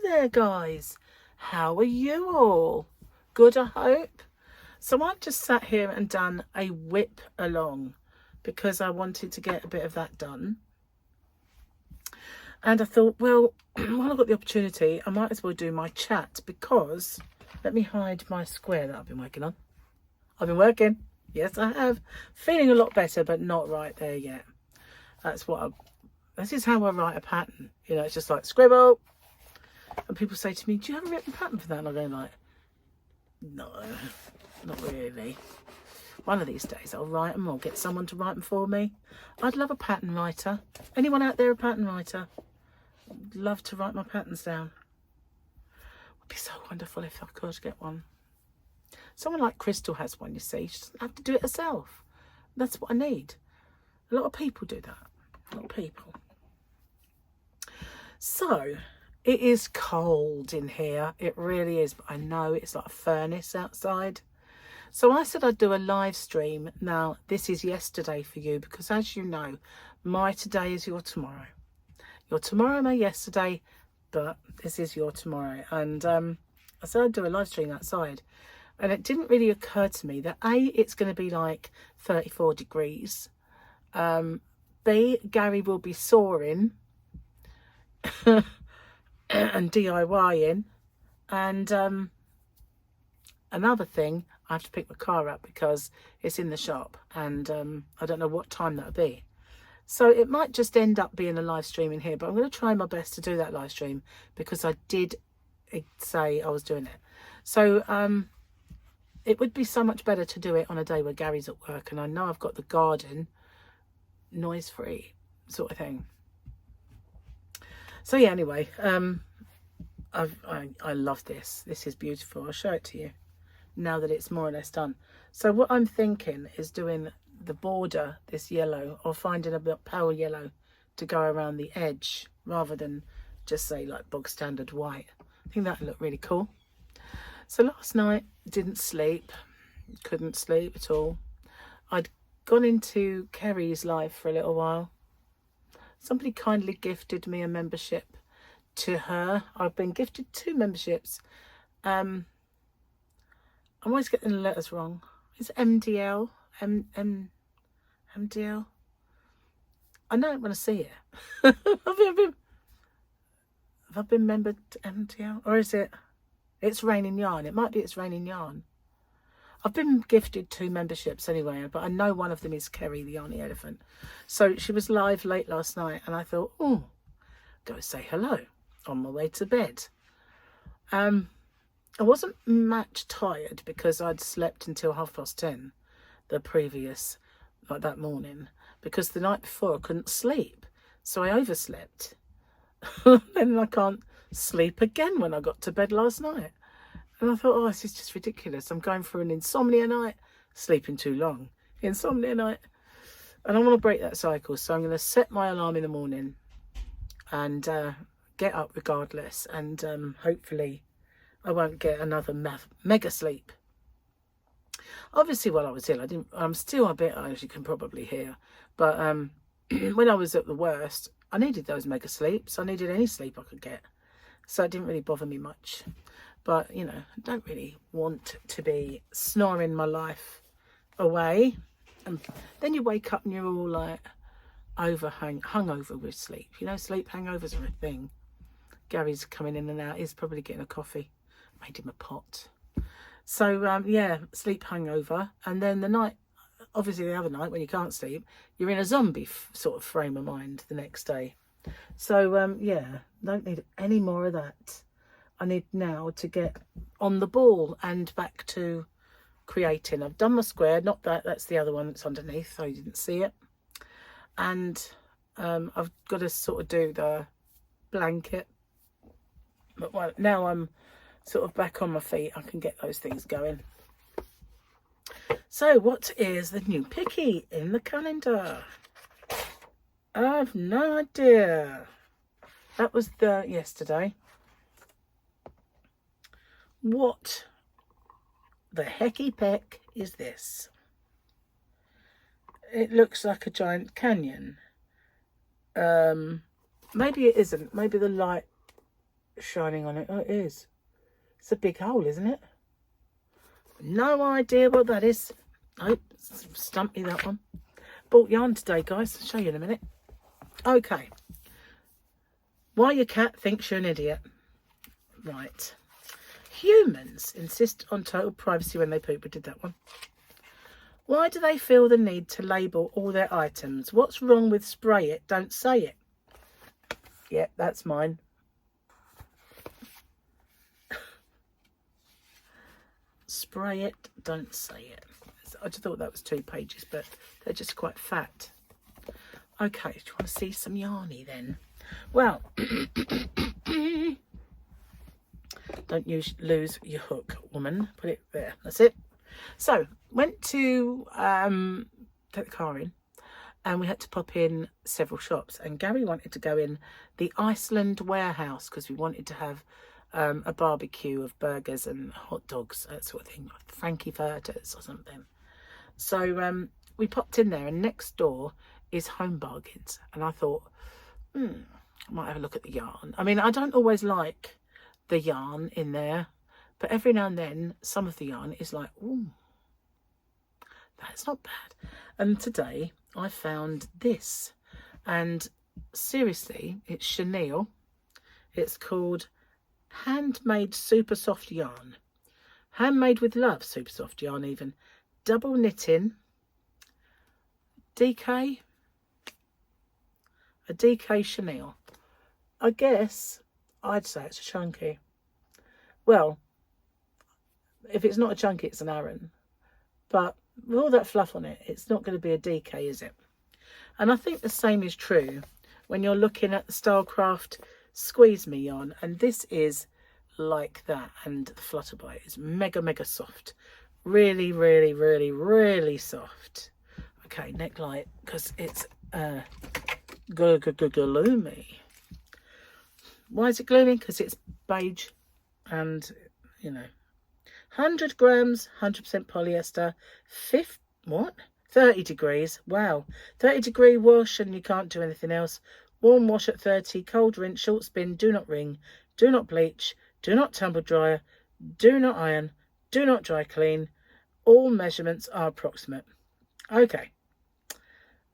there, guys. How are you all? Good, I hope. So I've just sat here and done a whip along because I wanted to get a bit of that done. And I thought, well, while I've got the opportunity, I might as well do my chat because, let me hide my square that I've been working on. I've been working. Yes, I have. Feeling a lot better, but not right there yet. This is how I write a pattern. You know, it's just like scribble. And people say to me, do you have a written pattern for that? And I go like, no, not really. One of these days I'll write them or get someone to write them for me. I'd love a pattern writer. Anyone out there a pattern writer? I'd love to write my patterns down. It would be so wonderful if I could get one. Someone like Crystal has one, you see. She doesn't have to do it herself. That's what I need. A lot of people do that. A lot of people. So, it is cold in here. It really is. But I know it's like a furnace outside. So I said I'd do a live stream. Now, this is yesterday for you because, as you know, my today is your tomorrow. Your tomorrow, my yesterday, but this is your tomorrow. And I said I'd do a live stream outside. And it didn't really occur to me that A, it's going to be like 34 degrees. B, Gary will be sawing and DIYing. And another thing, I have to pick my car up because it's in the shop. And I don't know what time that'll be. So it might just end up being a live stream in here. But I'm going to try my best to do that live stream because I did say I was doing it. So it would be so much better to do it on a day where Gary's at work and I know I've got the garden noise-free sort of thing. So yeah, anyway, I love this. This is beautiful. I'll show it to you now that it's more or less done. So what I'm thinking is doing the border, this yellow, or finding a bit pale yellow to go around the edge rather than just say like bog standard white. I think that would look really cool. So last night, didn't sleep, couldn't sleep at all. I'd gone into Kerry's live for a little while. Somebody kindly gifted me a membership to her. I've been gifted 2 memberships. I'm always getting the letters wrong. It's MDL, MDL. I know it when I see it. Have I been membered to MDL? Or is it... It's Raining Yarn. It might be It's Raining Yarn. I've been gifted 2 memberships anyway, but I know one of them is Kerry, the Yarny Elephant. So she was live late last night, and I thought, oh, go say hello on my way to bed. I wasn't much tired because I'd slept until 10:30 the previous, like that morning, because the night before I couldn't sleep. So I overslept. Then I can't sleep again when I got to bed last night. And I thought, oh, this is just ridiculous. I'm going through an insomnia night, sleeping too long. Insomnia night. And I want to break that cycle. So I'm going to set my alarm in the morning and get up regardless. And hopefully I won't get another mega sleep. Obviously, while I was ill, I'm still a bit, as you can probably hear. But when I was at the worst, I needed those mega sleeps. I needed any sleep I could get. So it didn't really bother me much. But, you know, I don't really want to be snoring my life away. And then you wake up and you're all like hungover with sleep. You know, sleep hangovers are a thing. Gary's coming in and out. He's probably getting a coffee. Made him a pot. So, yeah, sleep hangover. And then the night, obviously the other night when you can't sleep, you're in a zombie sort of frame of mind the next day. So, yeah, don't need any more of that. I need now to get on the ball and back to creating. I've done my square, not that, that's the other one that's underneath, so you didn't see it. And I've got to sort of do the blanket. But now I'm sort of back on my feet, I can get those things going. So what is the new picky in the calendar? I've no idea. That was the yesterday. What the hecky peck is this? It looks like a giant canyon. Maybe it isn't. Maybe the light shining on it. Oh, it is. It's a big hole, isn't it? No idea what that is. Oh, stumped me that one. Bought yarn today, guys. I'll show you in a minute. Okay. Why your cat thinks you're an idiot. Right. Humans insist on total privacy when they poop. We did that one. Why do they feel the need to label all their items? What's wrong with spray it, don't say it? Yeah, that's mine. Spray it, don't say it. I just thought that was 2 pages, but they're just quite fat. Okay, do you want to see some yarny then? Well, don't lose your hook, woman. Put it there. That's it. So, went to take the car in, and we had to pop in several shops. And Gary wanted to go in the Iceland warehouse because we wanted to have a barbecue of burgers and hot dogs, that sort of thing, Frankfurters or something. So we popped in there, and next door is Home Bargains, and I thought, I might have a look at the yarn. I mean, I don't always like the yarn in there, but every now and then some of the yarn is like, ooh, that's not bad. And today I found this, and seriously, it's chenille. It's called Handmade Super Soft Yarn. Handmade with Love Super Soft Yarn even. Double knitting. DK. A DK chenille. I guess I'd say it's a chunky. Well, if it's not a chunky, it's an Aran. But with all that fluff on it, it's not going to be a DK, is it? And I think the same is true when you're looking at the Stylecraft Squeeze Me yarn, and this is like that, and the Flutterby is mega soft, really soft. Okay, neck light because it's gloomy. Why is it gloomy? Because it's beige, and you know, 100 grams, 100% polyester, 30 degrees. Wow, 30-degree wash, and you can't do anything else. Warm wash at 30, cold rinse, short spin, do not wring, do not bleach, do not tumble dryer, do not iron, do not dry clean. All measurements are approximate. Okay,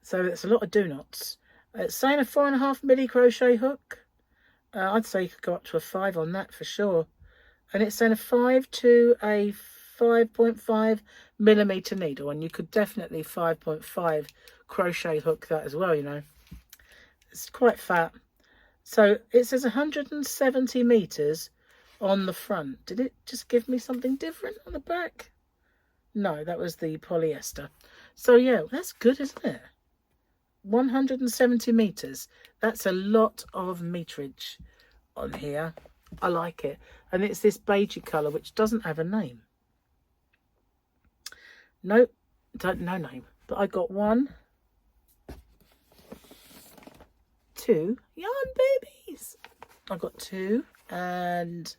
so it's a lot of do nots. It's saying a 4.5 milli crochet hook. I'd say you could go up to a 5 on that for sure. And it's saying a 5 to a 5.5 millimeter needle, and you could definitely 5.5 crochet hook that as well, you know. It's quite fat. So it says 170 meters on the front. Did it just give me something different on the back? No, that was the polyester. So yeah, that's good, isn't it? 170 meters. That's a lot of meterage on here. I like it. And it's this beigey colour, which doesn't have a name. Nope, no name. But I got 1, 2 yarn babies. I got 2 and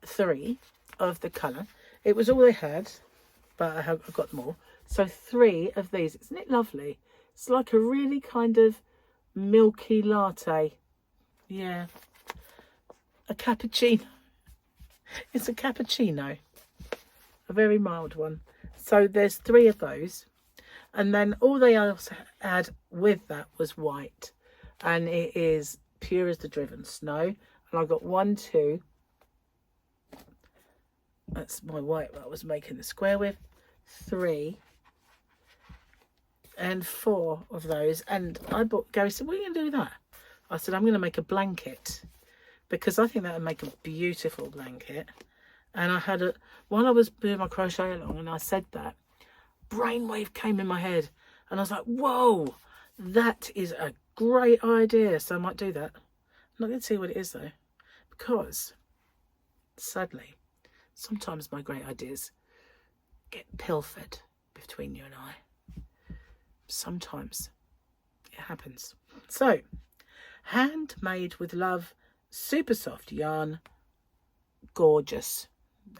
3 of the colour. It was all they had, but I got more. So 3 of these. Isn't it lovely? It's like a really kind of milky latte. Yeah. A cappuccino. It's a cappuccino. A very mild one. So there's 3 of those. And then all they also had with that was white. And it is pure as the driven snow. And I got 1, 2. That's my white that I was making the square with. 3. And 4 of those. And I bought, Gary said, what are you going to do with that? I said, I'm going to make a blanket. Because I think that would make a beautiful blanket. And I had a, while I was doing my crochet along and I said that, brainwave came in my head. And I was like, whoa, that is a great idea. So I might do that. I'm not going to see what it is though. Because, sadly, sometimes my great ideas get pilfered between you and I. Sometimes it happens. So, Handmade with Love, super soft yarn, gorgeous,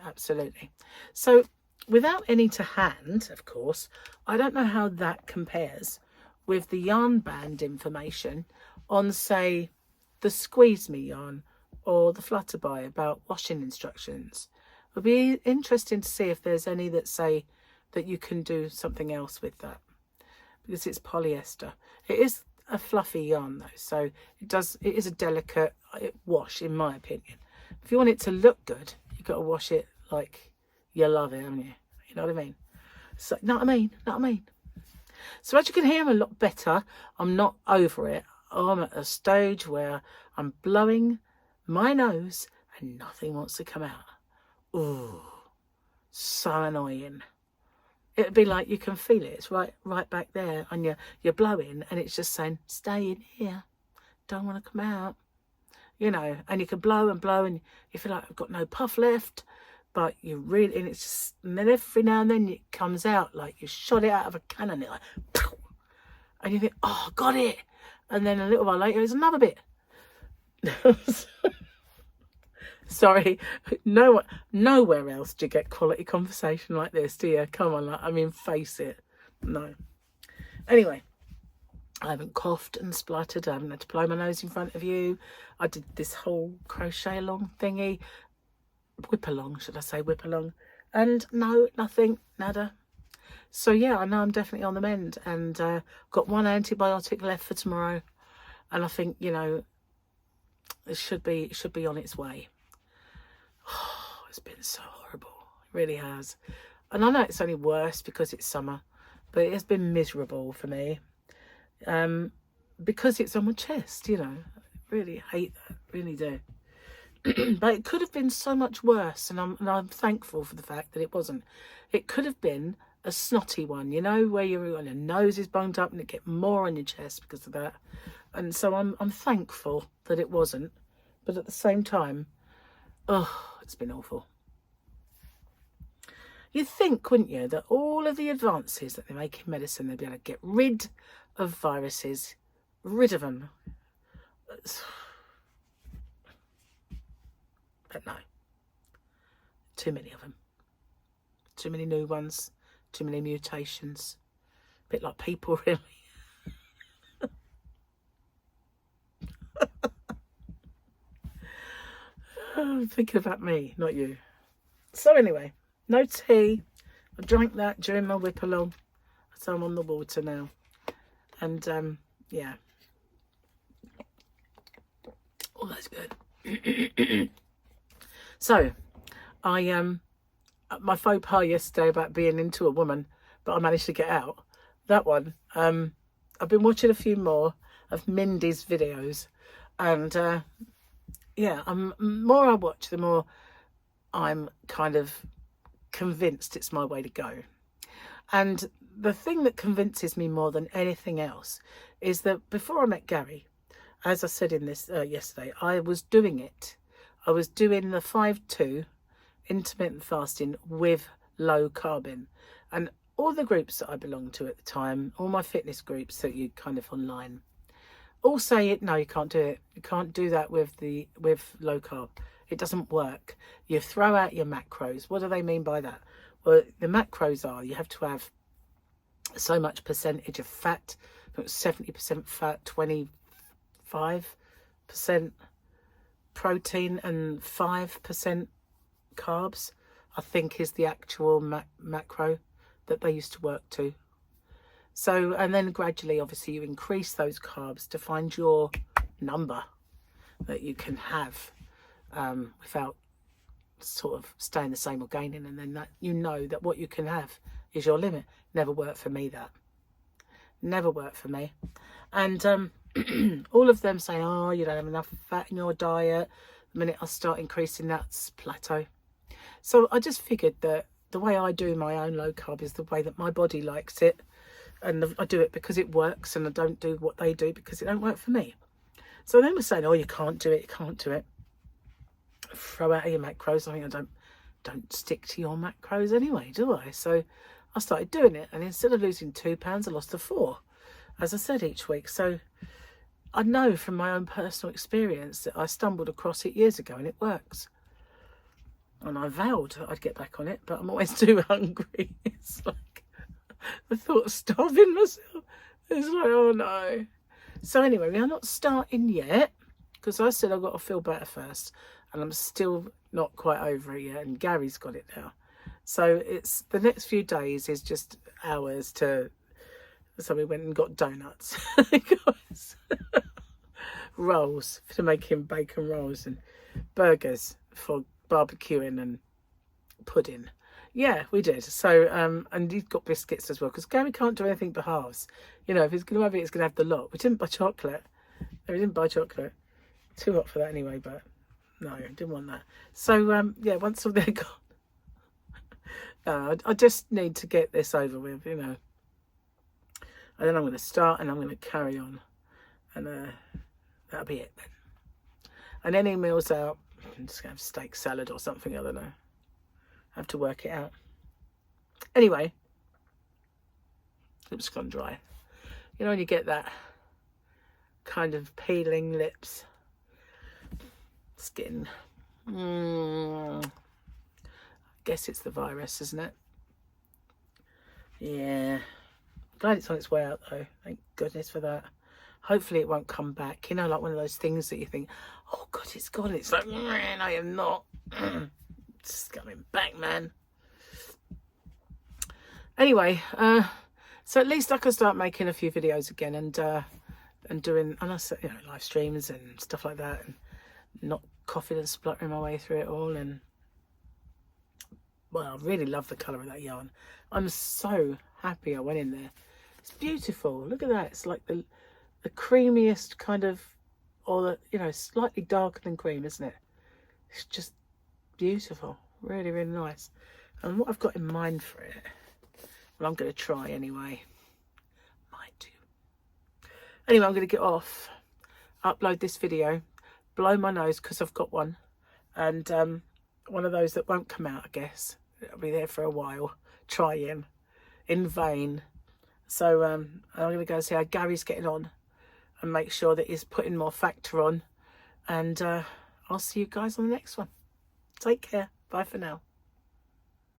absolutely. So, without any to hand, of course, I don't know how that compares with the yarn band information on, say, the Squeeze Me yarn or the Flutterby about washing instructions. It'll be interesting to see if there's any that say that you can do something else with that, because it's polyester. It is a fluffy yarn though, so it is a delicate wash in my opinion. If you want it to look good, you've got to wash it like you love it, haven't you? You know what I mean? So, know what I mean? So as you can hear, I'm a lot better. I'm not over it. I'm at a stage where I'm blowing my nose and nothing wants to come out. Ooh, so annoying. It'd be like you can feel it. It's right back there, and you're blowing, and it's just saying, "Stay in here. Don't want to come out." You know, and you can blow and blow, and you feel like I've got no puff left, but you really, and it's just, and then every now and then it comes out like you shot it out of a cannon, like, pow! And you think, "Oh, got it," and then a little while later, there's another bit. Sorry, nowhere else do you get quality conversation like this, do you? Come on, I mean, face it. No. Anyway, I haven't coughed and spluttered. I haven't had to blow my nose in front of you. I did this whole crochet along thingy. Whip along, should I say, whip along. And no, nothing, nada. So yeah, I know I'm definitely on the mend, and got one antibiotic left for tomorrow. And I think, you know, it should be on its way. Oh, it's been so horrible. It really has. And I know it's only worse because it's summer, but it has been miserable for me. Because it's on my chest, you know. I really hate that. Really do. But it could have been so much worse, and I'm thankful for the fact that it wasn't. It could have been a snotty one, you know, where your nose is bunged up and it get more on your chest because of that. And so I'm thankful that it wasn't. But at the same time, oh, it's been awful. You'd think, wouldn't you, that all of the advances that they make in medicine, they'd be able to get rid of viruses, rid of them. But no, too many of them. Too many new ones, too many mutations. A bit like people, really. I'm thinking about me, not you. So anyway, no tea. I drank that during my whip along, so I'm on the water now. And yeah, oh, that's good. So I my faux pas yesterday about being into a woman, but I managed to get out. That one, I've been watching a few more of Mindy's videos, and yeah, the more I watch, the more I'm kind of convinced it's my way to go. And the thing that convinces me more than anything else is that before I met Gary, as I said in this yesterday, I was doing it. I was doing the 5-2 intermittent fasting with low carbon. And all the groups that I belonged to at the time, all my fitness groups that you kind of online, all say it, no, you can't do it. You can't do that with low carb. It doesn't work. You throw out your macros. What do they mean by that? Well, the macros are you have to have so much percentage of fat, 70% fat, 25% protein and 5% carbs, I think is the actual macro that they used to work to. So, and then gradually, obviously, you increase those carbs to find your number that you can have without sort of staying the same or gaining. And then that you know that what you can have is your limit. Never worked for me, that. Never worked for me. And all of them saying, oh, you don't have enough fat in your diet. The minute I start increasing that's plateau. So I just figured that the way I do my own low carb is the way that my body likes it. And I do it because it works, and I don't do what they do because it don't work for me. So they were saying, oh, you can't do it, you can't do it. Throw out your macros. I think I don't stick to your macros anyway, do I? So I started doing it, and instead of losing 2 pounds, I lost the 4, as I said, each week. So I know from my own personal experience that I stumbled across it years ago, and it works. And I vowed I'd get back on it, but I'm always too hungry. It's like the thought of starving myself. It's like, oh no. So anyway, we are not starting yet. because I said I've got to feel better first, and I'm still not quite over it yet, and Gary's got it now. So it's the next few days is just hours to. So we went and got donuts, rolls to make him bacon rolls, and burgers for barbecuing, and pudding. Yeah, we did. So and he's got biscuits as well, because Gary can't do anything but halves. You know, if he's going to have it, he's going to have the lot. We didn't buy chocolate. No, we didn't buy chocolate. Too hot for that anyway, but no, I didn't want that. So yeah, once all they're gone, I just need to get this over with, you know. And then I'm going to start, and I'm going to carry on, and that'll be it then. And any meals out, I'm just going to have steak salad or something, I don't know. I have to work it out. Anyway, lips gone dry. You know when you get that kind of peeling lips, skin. I guess it's the virus, isn't it? Yeah. Glad it's on its way out though. Thank goodness for that. Hopefully it won't come back. You know, like one of those things that you think, oh God, it's gone. It's like, I am not. It's coming back, man. Anyway, so at least I can start making a few videos again, and doing, and I said, you know, live streams and stuff like that, and not coughing and spluttering my way through it all. And well, I really love the colour of that yarn. I'm so happy I went in there. It's beautiful. Look at that. It's like the creamiest kind of, or the, you know, slightly darker than cream, isn't it? It's just beautiful. Really, really nice. And what I've got in mind for it, well, I'm going to try anyway. Might do. Anyway, I'm going to get off, upload this video, blow my nose because I've got one, and one of those that won't come out, I guess. It'll be there for a while, trying in vain. So I'm going to go see how Gary's getting on and make sure that he's putting more factor on. And I'll see you guys on the next one. Take care. Bye for now.